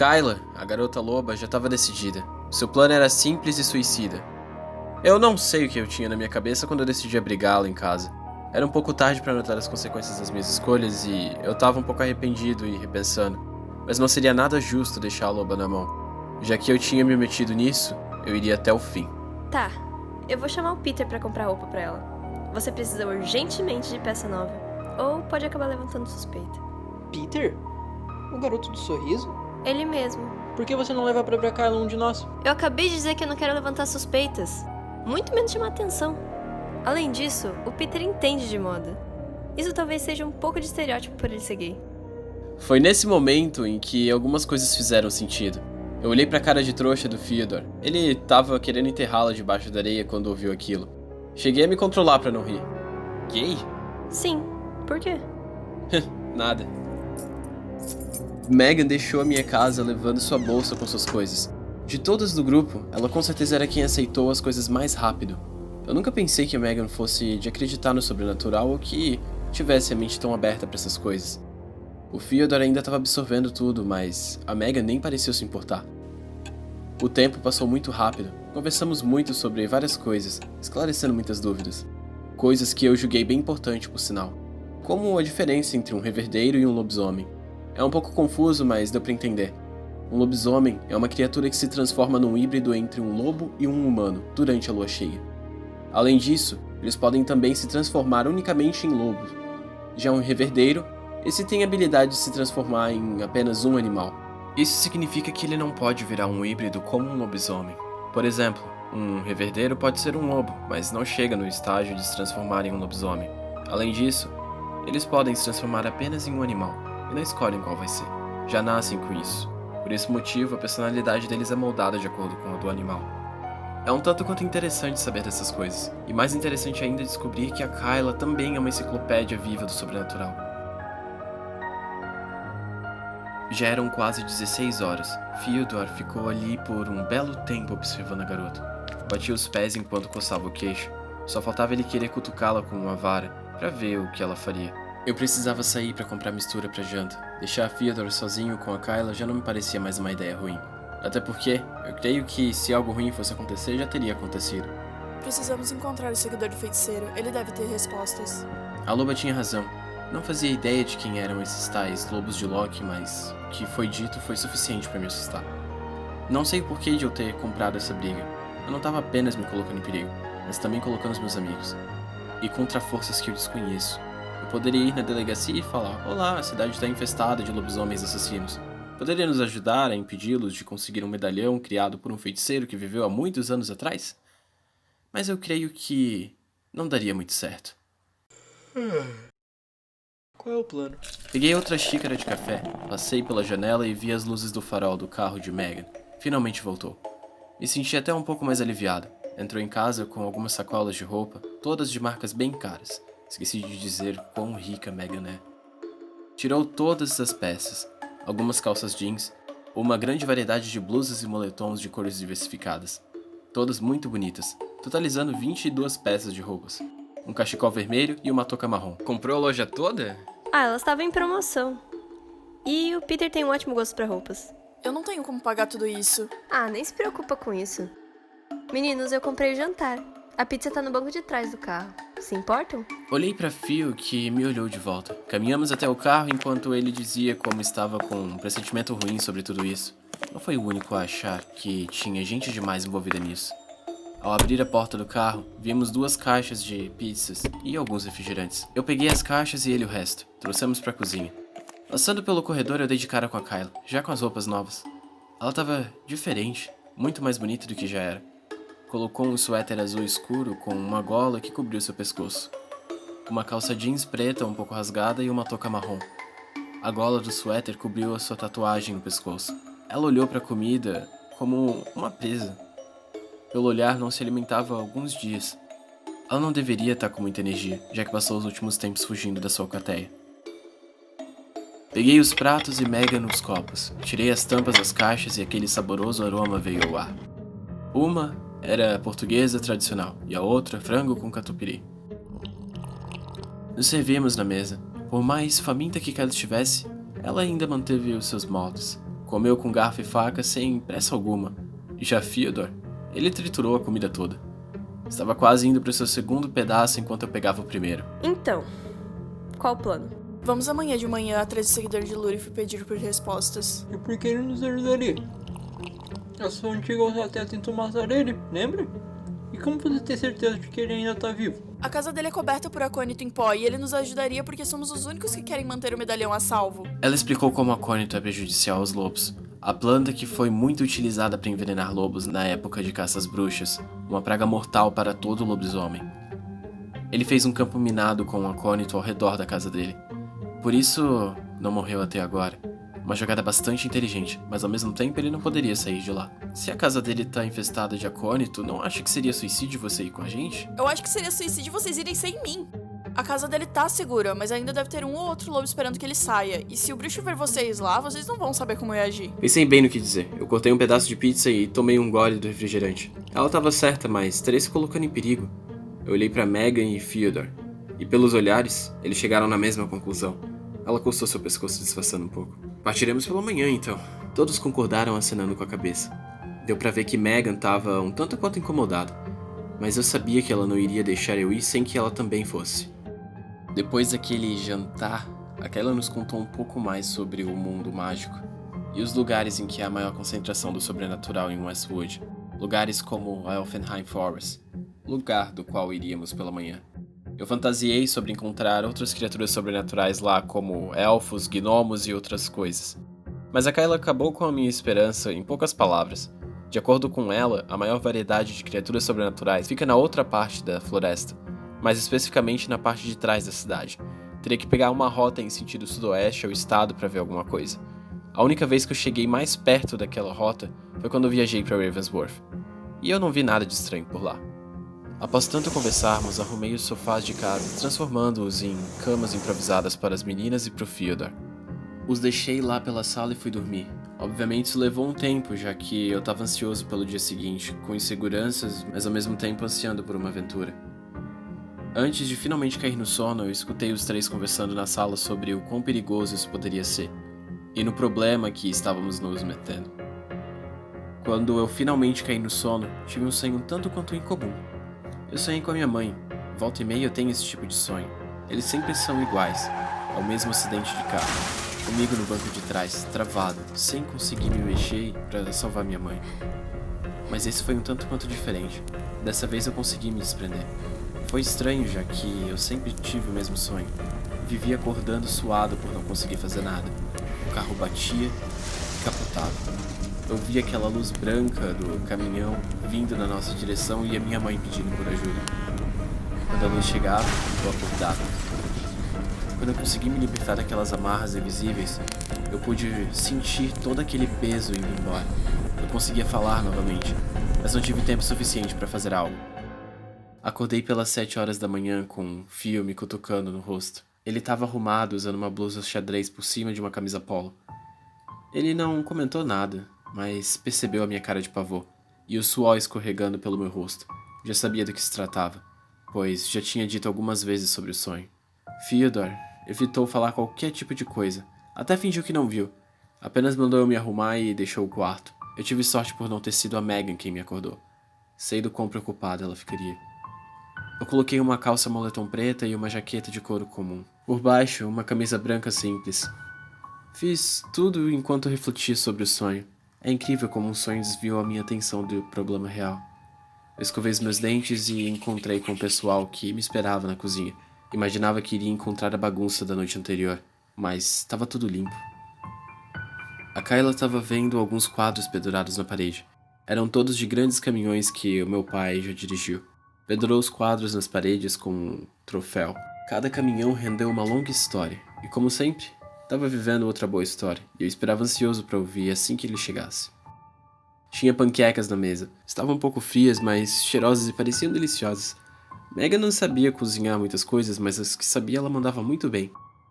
Kyla, a garota loba, já estava decidida. Seu plano era simples e suicida. Eu não sei o que eu tinha na minha cabeça quando eu decidi abrigá-la em casa. Era um pouco tarde para notar as consequências das minhas escolhas e eu estava um pouco arrependido e repensando. Mas não seria nada justo deixar a loba na mão. Já que eu tinha me metido nisso, eu iria até o fim. Tá, eu vou chamar o Peter pra comprar roupa pra ela. Você precisa urgentemente de peça nova. Ou pode acabar levantando suspeita. Peter? O garoto do sorriso? Ele mesmo. Por que você não leva pra Kyla um de nós? Eu acabei de dizer que eu não quero levantar suspeitas. Muito menos chamar atenção. Além disso, o Peter entende de moda. Isso talvez seja um pouco de estereótipo por ele ser gay. Foi nesse momento em que algumas coisas fizeram sentido. Eu olhei pra cara de trouxa do Fyodor. Ele tava querendo enterrá-la debaixo da areia quando ouviu aquilo. Cheguei a me controlar pra não rir. Gay? Sim. Por quê? Nada. Megan deixou a minha casa levando sua bolsa com suas coisas. De todas do grupo, ela com certeza era quem aceitou as coisas mais rápido. Eu nunca pensei que a Megan fosse de acreditar no sobrenatural ou que tivesse a mente tão aberta pra essas coisas. O Fyodor ainda estava absorvendo tudo, mas a Megan nem pareceu se importar. O tempo passou muito rápido, conversamos muito sobre várias coisas, esclarecendo muitas dúvidas. Coisas que eu julguei bem importante, por sinal. Como a diferença entre um reverdeiro e um lobisomem. É um pouco confuso, mas deu pra entender. Um lobisomem é uma criatura que se transforma num híbrido entre um lobo e um humano durante a lua cheia. Além disso, eles podem também se transformar unicamente em lobos. Já um reverdeiro, esse tem a habilidade de se transformar em apenas um animal. Isso significa que ele não pode virar um híbrido como um lobisomem. Por exemplo, um reverdeiro pode ser um lobo, mas não chega no estágio de se transformar em um lobisomem. Além disso, eles podem se transformar apenas em um animal, e não escolhem qual vai ser. Já nascem com isso. Por esse motivo, a personalidade deles é moldada de acordo com a do animal. É um tanto quanto interessante saber dessas coisas, e mais interessante ainda descobrir que a Kyla também é uma enciclopédia viva do sobrenatural. Já eram quase 16 horas. Fyodor ficou ali por um belo tempo observando a garota. Batia os pés enquanto coçava o queixo. Só faltava ele querer cutucá-la com uma vara, para ver o que ela faria. Eu precisava sair para comprar mistura para janta. Deixar Fyodor sozinho com a Kyla já não me parecia mais uma ideia ruim. Até porque, eu creio que se algo ruim fosse acontecer, já teria acontecido. Precisamos encontrar o seguidor do feiticeiro. Ele deve ter respostas. A loba tinha razão. Não fazia ideia de quem eram esses tais lobos de Loki, mas o que foi dito foi suficiente para me assustar. Não sei o porquê de eu ter comprado essa briga. Eu não estava apenas me colocando em perigo, mas também colocando os meus amigos. E contra forças que eu desconheço. Eu poderia ir na delegacia e falar: olá, a cidade está infestada de lobisomens assassinos. Poderia nos ajudar a impedi-los de conseguir um medalhão criado por um feiticeiro que viveu há muitos anos atrás? Mas eu creio que não daria muito certo. Qual é o plano? Peguei outra xícara de café, passei pela janela e vi as luzes do farol do carro de Megan. Finalmente voltou. Me senti até um pouco mais aliviado. Entrou em casa com algumas sacolas de roupa, todas de marcas bem caras. Esqueci de dizer quão rica Megan é. Tirou todas as peças, algumas calças jeans, uma grande variedade de blusas e moletons de cores diversificadas. Todas muito bonitas, totalizando 22 peças de roupas. Um cachecol vermelho e uma touca marrom. Comprou a loja toda? Ah, elas estavam em promoção. E o Peter tem um ótimo gosto pra roupas. Eu não tenho como pagar tudo isso. Ah, nem se preocupa com isso. Meninos, eu comprei o jantar. A pizza tá no banco de trás do carro. Se importam? Olhei pra Phil, que me olhou de volta. Caminhamos até o carro enquanto ele dizia como estava com um pressentimento ruim sobre tudo isso. Não foi o único a achar que tinha gente demais envolvida nisso. Ao abrir a porta do carro, vimos 2 caixas de pizzas e alguns refrigerantes. Eu peguei as caixas e ele o resto. Trouxemos pra cozinha. Passando pelo corredor, eu dei de cara com a Kyla, já com as roupas novas. Ela tava diferente, muito mais bonita do que já era. Colocou um suéter azul escuro com uma gola que cobriu seu pescoço. Uma calça jeans preta um pouco rasgada e uma touca marrom. A gola do suéter cobriu a sua tatuagem no pescoço. Ela olhou para a comida como uma presa. Pelo olhar, não se alimentava há alguns dias. Ela não deveria estar com muita energia, já que passou os últimos tempos fugindo da sua alcateia. Peguei os pratos e Megan nos copos. Tirei as tampas das caixas e aquele saboroso aroma veio ao ar. Uma era portuguesa tradicional e a outra frango com catupiry. Nos servimos na mesa. Por mais faminta que Kyla estivesse, ela ainda manteve os seus moldes. Comeu com garfo e faca sem pressa alguma. E já Fyodor, ele triturou a comida toda. Estava quase indo para o seu segundo pedaço enquanto eu pegava o primeiro. Então, qual o plano? Vamos amanhã de manhã atrás do seguidor de Lurif e pedir por respostas. E por que ele nos ajudaria? A sua antiga até tentou matar ele, lembra? E como você tem certeza de que ele ainda tá vivo? A casa dele é coberta por acônito em pó e ele nos ajudaria porque somos os únicos que querem manter o medalhão a salvo. Ela explicou como o acônito é prejudicial aos lobos. A planta que foi muito utilizada para envenenar lobos na época de caças bruxas, uma praga mortal para todo lobisomem. Ele fez um campo minado com um acônito ao redor da casa dele. Por isso, não morreu até agora. Uma jogada bastante inteligente, mas ao mesmo tempo ele não poderia sair de lá. Se a casa dele tá infestada de acônito, não acha que seria suicídio você ir com a gente? Eu acho que seria suicídio vocês irem sem mim. A casa dele tá segura, mas ainda deve ter um ou outro lobo esperando que ele saia. E se o bruxo ver vocês lá, vocês não vão saber como reagir. Pensei bem no que dizer. Eu cortei um pedaço de pizza e tomei um gole do refrigerante. Ela tava certa, mas estaria se colocando em perigo. Eu olhei pra Megan e Fyodor. E pelos olhares, eles chegaram na mesma conclusão. Ela coçou seu pescoço disfarçando um pouco. Partiremos pela manhã, então. Todos concordaram acenando com a cabeça. Deu pra ver que Megan tava um tanto quanto incomodada. Mas eu sabia que ela não iria deixar eu ir sem que ela também fosse. Depois daquele jantar, a Kayla nos contou um pouco mais sobre o mundo mágico e os lugares em que há a maior concentração do sobrenatural em Westwood. Lugares como a Elfenheim Forest, lugar do qual iríamos pela manhã. Eu fantasiei sobre encontrar outras criaturas sobrenaturais lá, como elfos, gnomos e outras coisas. Mas a Kayla acabou com a minha esperança em poucas palavras. De acordo com ela, a maior variedade de criaturas sobrenaturais fica na outra parte da floresta, mais especificamente na parte de trás da cidade. Teria que pegar uma rota em sentido sudoeste ao estado para ver alguma coisa. A única vez que eu cheguei mais perto daquela rota foi quando eu viajei para Ravensworth. E eu não vi nada de estranho por lá. Após tanto conversarmos, arrumei os sofás de casa, transformando-os em camas improvisadas para as meninas e para o Fyodor. Os deixei lá pela sala e fui dormir. Obviamente isso levou um tempo, já que eu estava ansioso pelo dia seguinte, com inseguranças, mas ao mesmo tempo ansiando por uma aventura. Antes de finalmente cair no sono, eu escutei os três conversando na sala sobre o quão perigoso isso poderia ser, e no problema que estávamos nos metendo. Quando eu finalmente caí no sono, tive um sonho um tanto quanto incomum. Eu sonhei com a minha mãe. Volta e meia eu tenho esse tipo de sonho. Eles sempre são iguais. É o mesmo acidente de carro. Comigo no banco de trás, travado, sem conseguir me mexer para salvar minha mãe. Mas esse foi um tanto quanto diferente. Dessa vez eu consegui me desprender. Foi estranho, já que eu sempre tive o mesmo sonho. Vivia acordando suado por não conseguir fazer nada. O carro batia e capotava. Eu via aquela luz branca do caminhão vindo na nossa direção e a minha mãe pedindo por ajuda. Quando a luz chegava, eu acordava. Quando eu consegui me libertar daquelas amarras invisíveis, eu pude sentir todo aquele peso indo embora. Eu conseguia falar novamente, mas não tive tempo suficiente para fazer algo. Acordei pelas 7 horas da manhã com um fio me cutucando no rosto. Ele estava arrumado usando uma blusa xadrez por cima de uma camisa polo. Ele não comentou nada, mas percebeu a minha cara de pavor e o suor escorregando pelo meu rosto. Já sabia do que se tratava, pois já tinha dito algumas vezes sobre o sonho. Fyodor evitou falar qualquer tipo de coisa, até fingiu que não viu. Apenas mandou eu me arrumar e deixou o quarto. Eu tive sorte por não ter sido a Megan quem me acordou. Sei do quão preocupada ela ficaria. Eu coloquei uma calça moletom preta e uma jaqueta de couro comum. Por baixo, uma camisa branca simples. Fiz tudo enquanto refletia sobre o sonho. É incrível como um sonho desviou a minha atenção do problema real. Eu escovei os meus dentes e encontrei com o pessoal que me esperava na cozinha. Imaginava que iria encontrar a bagunça da noite anterior, mas estava tudo limpo. A Kayla estava vendo alguns quadros pendurados na parede. Eram todos de grandes caminhões que o meu pai já dirigiu. Pendurou os quadros nas paredes como um troféu. Cada caminhão rendeu uma longa história, e como sempre, estava vivendo outra boa história, e eu esperava ansioso para ouvir assim que ele chegasse. Tinha panquecas na mesa. Estavam um pouco frias, mas cheirosas e pareciam deliciosas. Megan não sabia cozinhar muitas coisas, mas as que sabia ela mandava muito bem.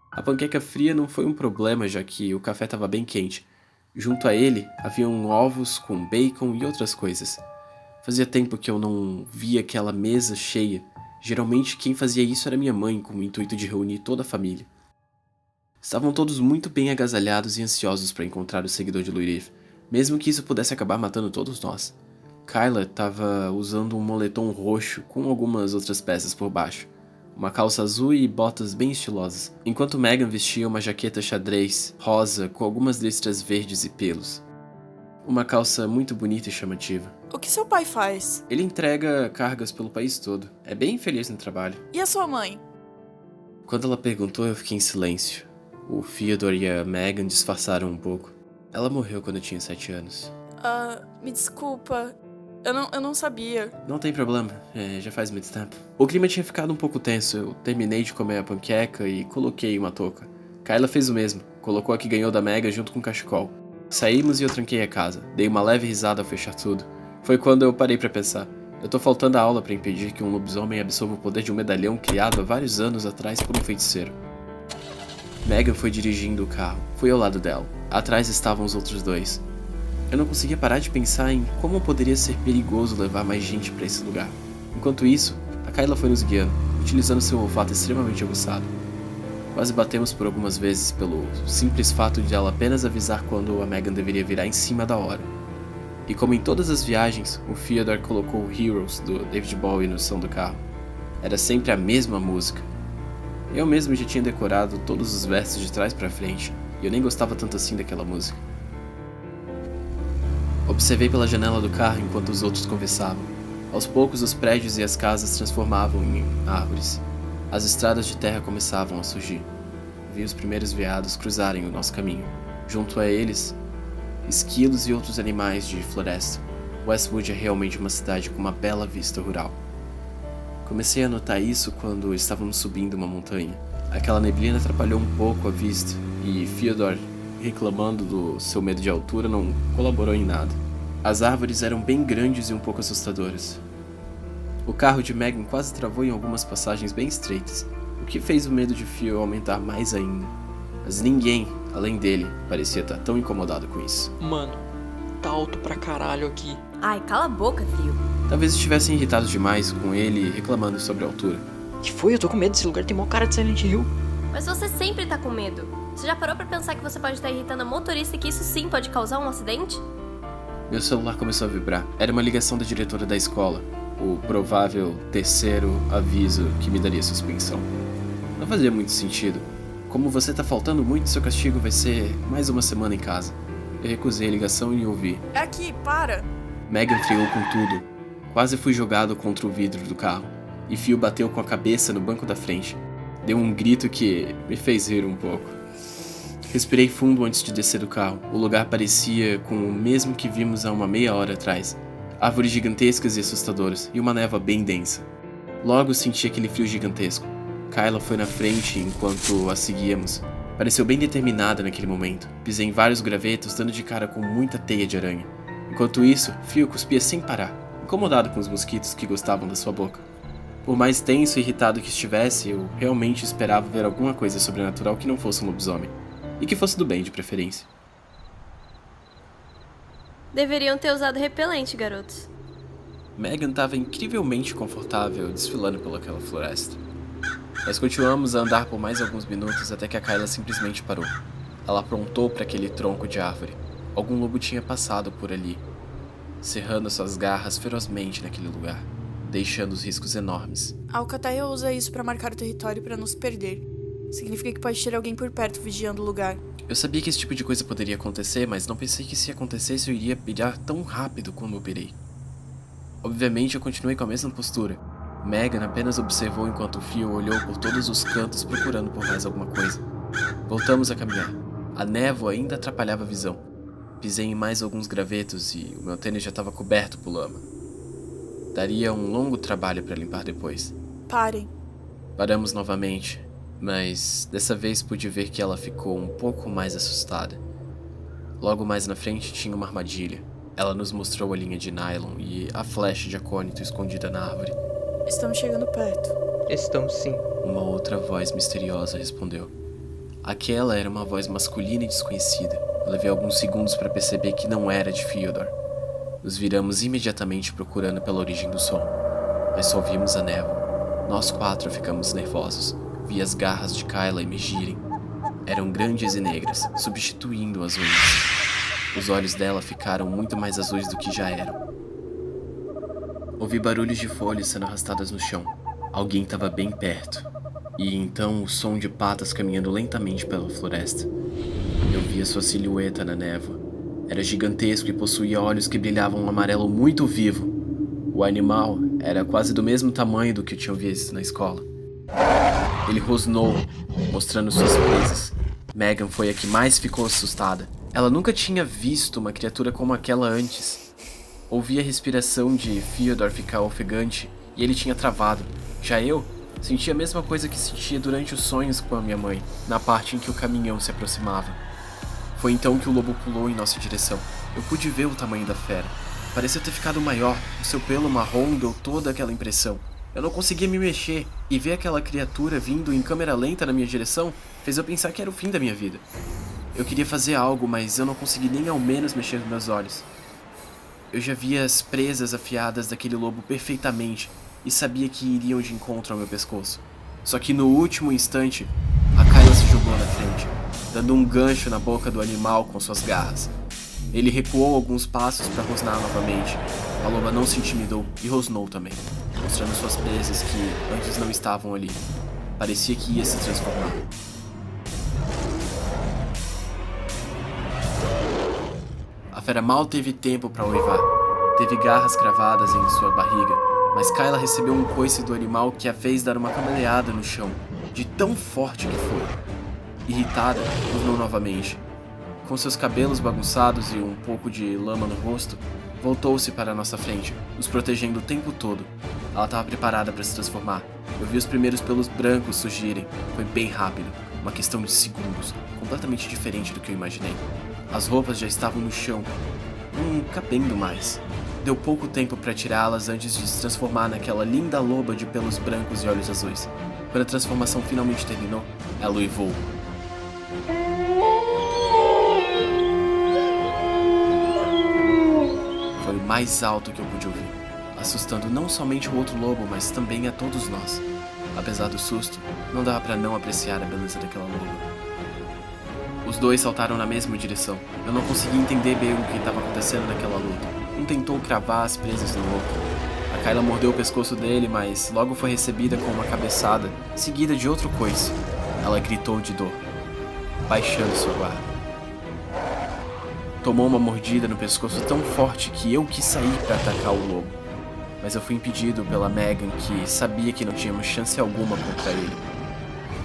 A panqueca fria não foi um problema, já que o café estava bem quente. Junto a ele, haviam ovos com bacon e outras coisas. Fazia tempo que eu não via aquela mesa cheia. Geralmente quem fazia isso era minha mãe, com o intuito de reunir toda a família. Estavam todos muito bem agasalhados e ansiosos para encontrar o seguidor de Luirith, mesmo que isso pudesse acabar matando todos nós. Kyla estava usando um moletom roxo com algumas outras peças por baixo, uma calça azul e botas bem estilosas, enquanto Megan vestia uma jaqueta xadrez rosa com algumas listras verdes e pelos. Uma calça muito bonita e chamativa. O que seu pai faz? Ele entrega cargas pelo país todo. É bem feliz no trabalho. E a sua mãe? Quando ela perguntou, eu fiquei em silêncio. O Fyodor e a Megan disfarçaram um pouco. Ela morreu quando eu tinha 7 anos. Me desculpa. Eu não sabia. Não tem problema, já faz muito tempo. O clima tinha ficado um pouco tenso. Eu terminei de comer a panqueca e coloquei uma touca. Kyla fez o mesmo. Colocou a que ganhou da Megan junto com o cachecol. Saímos e eu tranquei a casa. Dei uma leve risada ao fechar tudo. Foi quando eu parei pra pensar. Eu tô faltando a aula pra impedir que um lobisomem absorva o poder de um medalhão criado há vários anos atrás por um feiticeiro. Megan foi dirigindo o carro. Fui ao lado dela. Atrás estavam os outros dois. Eu não conseguia parar de pensar em como poderia ser perigoso levar mais gente pra esse lugar. Enquanto isso, a Kyla foi nos guiando, utilizando seu olfato extremamente aguçado. Quase batemos por algumas vezes pelo simples fato de ela apenas avisar quando a Megan deveria virar em cima da hora. E como em todas as viagens, o Fyodor colocou o Heroes do David Bowie no som do carro. Era sempre a mesma música. Eu mesmo já tinha decorado todos os versos de trás pra frente, e eu nem gostava tanto assim daquela música. Observei pela janela do carro enquanto os outros conversavam. Aos poucos os prédios e as casas transformavam em árvores. As estradas de terra começavam a surgir. Vi os primeiros veados cruzarem o nosso caminho. Junto a eles, esquilos e outros animais de floresta. Westwood é realmente uma cidade com uma bela vista rural. Comecei a notar isso quando estávamos subindo uma montanha. Aquela neblina atrapalhou um pouco a vista, e Fyodor, reclamando do seu medo de altura, não colaborou em nada. As árvores eram bem grandes e um pouco assustadoras. O carro de Megan quase travou em algumas passagens bem estreitas, o que fez o medo de Phil aumentar mais ainda. Mas ninguém, além dele, parecia estar tão incomodado com isso. Mano, tá alto pra caralho aqui. Ai, cala a boca, Phil. Talvez estivessem irritados demais com ele reclamando sobre a altura. Que foi? Eu tô com medo, esse lugar tem mó cara de Silent Hill. Mas você sempre tá com medo. Você já parou pra pensar que você pode estar irritando a motorista e que isso sim pode causar um acidente? Meu celular começou a vibrar. Era uma ligação da diretora da escola. O provável terceiro aviso que me daria suspensão. Não fazia muito sentido. Como você tá faltando muito, seu castigo vai ser mais uma semana em casa. Eu recusei a ligação e ouvi. É aqui, para! Megan freou com tudo. Quase fui jogado contra o vidro do carro. E Phil bateu com a cabeça no banco da frente. Deu um grito que me fez rir um pouco. Respirei fundo antes de descer do carro. O lugar parecia com o mesmo que vimos há uma meia hora atrás. Árvores gigantescas e assustadoras, e uma névoa bem densa. Logo senti aquele frio gigantesco. Kyla foi na frente enquanto a seguíamos. Pareceu bem determinada naquele momento. Pisei em vários gravetos, dando de cara com muita teia de aranha. Enquanto isso, Phil cuspia sem parar, incomodado com os mosquitos que gostavam da sua boca. Por mais tenso e irritado que estivesse, eu realmente esperava ver alguma coisa sobrenatural que não fosse um lobisomem. E que fosse do bem, de preferência. Deveriam ter usado repelente, garotos. Megan estava incrivelmente confortável desfilando pelaquela floresta. Nós continuamos a andar por mais alguns minutos até que a Kyla simplesmente parou. Ela aprontou para aquele tronco de árvore. Algum lobo tinha passado por ali, cerrando suas garras ferozmente naquele lugar, deixando os riscos enormes. A Alcateia usa isso pra marcar o território pra não se perder. Significa que pode ter alguém por perto vigiando o lugar. Eu sabia que esse tipo de coisa poderia acontecer, mas não pensei que se acontecesse eu iria pirar tão rápido como eu pirei. Obviamente eu continuei com a mesma postura. Megan apenas observou enquanto o Phil olhou por todos os cantos procurando por mais alguma coisa. Voltamos a caminhar. A névoa ainda atrapalhava a visão. Pisei em mais alguns gravetos e o meu tênis já estava coberto por lama. Daria um longo trabalho para limpar depois. Parem. Paramos novamente, mas dessa vez pude ver que ela ficou um pouco mais assustada. Logo mais na frente tinha uma armadilha. Ela nos mostrou a linha de nylon e a flecha de acônito escondida na árvore. Estamos chegando perto. Estamos sim. Uma outra voz misteriosa respondeu. Aquela era uma voz masculina e desconhecida. Eu levei alguns segundos para perceber que não era de Fyodor. Nos viramos imediatamente procurando pela origem do som, mas só vimos a névoa. Nós 4 ficamos nervosos. Vi as garras de Kyla emergirem. eram grandes e negras, substituindo as unhas. Os olhos dela ficaram muito mais azuis do que já eram. Ouvi barulhos de folhas sendo arrastadas no chão. Alguém estava bem perto. E então o som de patas caminhando lentamente pela floresta. Eu via sua silhueta na névoa. Era gigantesco e possuía olhos que brilhavam um amarelo muito vivo. O animal era quase do mesmo tamanho do que eu tinha visto na escola. Ele rosnou, mostrando suas presas. Megan foi a que mais ficou assustada. Ela nunca tinha visto uma criatura como aquela antes. Ouvi a respiração de Fyodor ficar ofegante e ele tinha travado. Já eu senti a mesma coisa que sentia durante os sonhos com a minha mãe, na parte em que o caminhão se aproximava. Foi então que o lobo pulou em nossa direção. Eu pude ver o tamanho da fera. Parecia ter ficado maior, o seu pelo marrom deu toda aquela impressão. Eu não conseguia me mexer, e ver aquela criatura vindo em câmera lenta na minha direção fez eu pensar que era o fim da minha vida. Eu queria fazer algo, mas eu não consegui nem ao menos mexer os meus olhos. Eu já via as presas afiadas daquele lobo perfeitamente e sabia que iriam de encontro ao meu pescoço. Só que no último instante, a Kyla se jogou na frente, dando um gancho na boca do animal com suas garras. Ele recuou alguns passos para rosnar novamente. A loba não se intimidou e rosnou também, mostrando suas presas que antes não estavam ali. Parecia que ia se transformar. A fera mal teve tempo para uivar. Teve garras cravadas em sua barriga, mas Kyla recebeu um coice do animal que a fez dar uma cambaleada no chão, de tão forte que foi. Irritada, rosnou novamente. Com seus cabelos bagunçados e um pouco de lama no rosto, voltou-se para a nossa frente, nos protegendo o tempo todo. Ela estava preparada para se transformar. Eu vi os primeiros pelos brancos surgirem. Foi bem rápido, uma questão de segundos, completamente diferente do que eu imaginei. As roupas já estavam no chão, não cabendo mais. Deu pouco tempo para tirá-las antes de se transformar naquela linda loba de pelos brancos e olhos azuis. Quando a transformação finalmente terminou, ela uivou. Foi o mais alto que eu pude ouvir, assustando não somente o outro lobo, mas também a todos nós. Apesar do susto, não dava para não apreciar a beleza daquela loba. Os dois saltaram na mesma direção. Eu não conseguia entender bem o que estava acontecendo naquela luta. Um tentou cravar as presas no outro. A Kyla mordeu o pescoço dele, mas logo foi recebida com uma cabeçada, seguida de outro coice. Ela gritou de dor, baixando sua guarda. Tomou uma mordida no pescoço tão forte que eu quis sair para atacar o lobo. Mas eu fui impedido pela Megan, que sabia que não tínhamos chance alguma contra ele.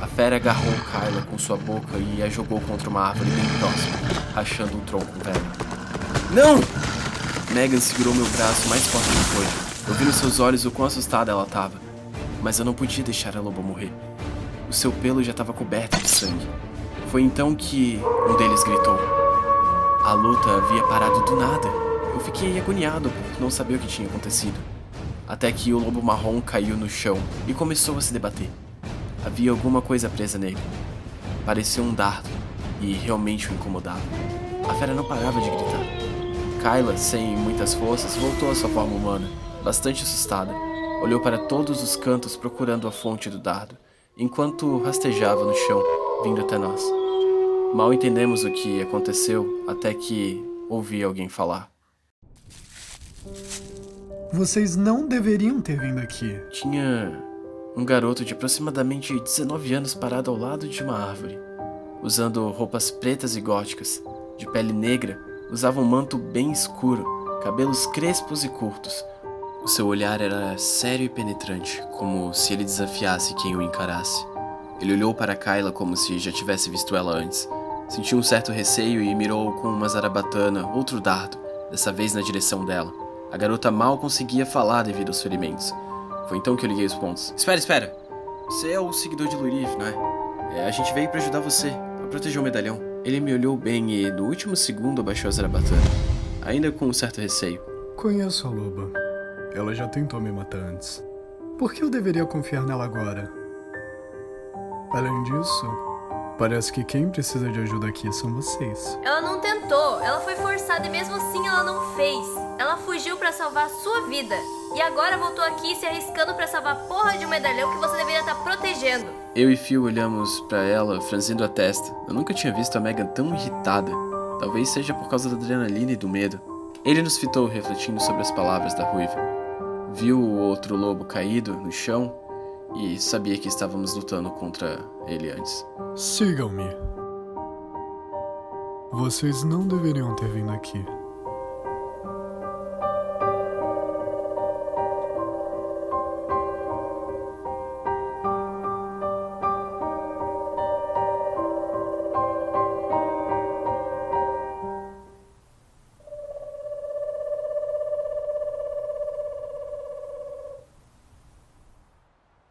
A fera agarrou Kyla com sua boca e a jogou contra uma árvore bem próxima, rachando um tronco velho. Não! Megan segurou meu braço mais forte que foi. Eu vi nos seus olhos o quão assustada ela estava. Mas eu não podia deixar a loba morrer. O seu pelo já estava coberto de sangue. Foi então que um deles gritou. A luta havia parado do nada. Eu fiquei agoniado por não saber o que tinha acontecido. Até que o lobo marrom caiu no chão e começou a se debater. Havia alguma coisa presa nele. Parecia um dardo e realmente o incomodava. A fera não parava de gritar. Kyla, sem muitas forças, voltou à sua forma humana, bastante assustada. Olhou para todos os cantos procurando a fonte do dardo, enquanto rastejava no chão, vindo até nós. Mal entendemos o que aconteceu até que ouvi alguém falar. Vocês não deveriam ter vindo aqui. Tinha um garoto de aproximadamente 19 anos parado ao lado de uma árvore, usando roupas pretas e góticas, de pele negra, usava um manto bem escuro, cabelos crespos e curtos. O seu olhar era sério e penetrante, como se ele desafiasse quem o encarasse. Ele olhou para Kyla como se já tivesse visto ela antes. Sentiu um certo receio e mirou com uma zarabatana outro dardo, dessa vez na direção dela. A garota mal conseguia falar devido aos ferimentos. Foi então que eu liguei os pontos. Espera. Você é o seguidor de Lurif, não é? A gente veio pra ajudar você, a proteger o medalhão. Ele me olhou bem e, no último segundo, abaixou a zarabatana, ainda com um certo receio. Conheço a loba. Ela já tentou me matar antes. Por que eu deveria confiar nela agora? Além disso, parece que quem precisa de ajuda aqui são vocês. Ela não tentou, ela foi forçada e mesmo assim ela não fez. Ela fugiu pra salvar a sua vida. E agora voltou aqui se arriscando pra salvar a porra de um medalhão que você deveria estar protegendo. protegendo. Eu e Phil olhamos pra ela, franzindo a testa. Eu nunca tinha visto a Megan tão irritada. Talvez seja por causa da adrenalina e do medo. Ele nos fitou, refletindo sobre as palavras da ruiva. Viu o outro lobo caído no chão e sabia que estávamos lutando contra ele antes. Sigam-me. Vocês não deveriam ter vindo aqui.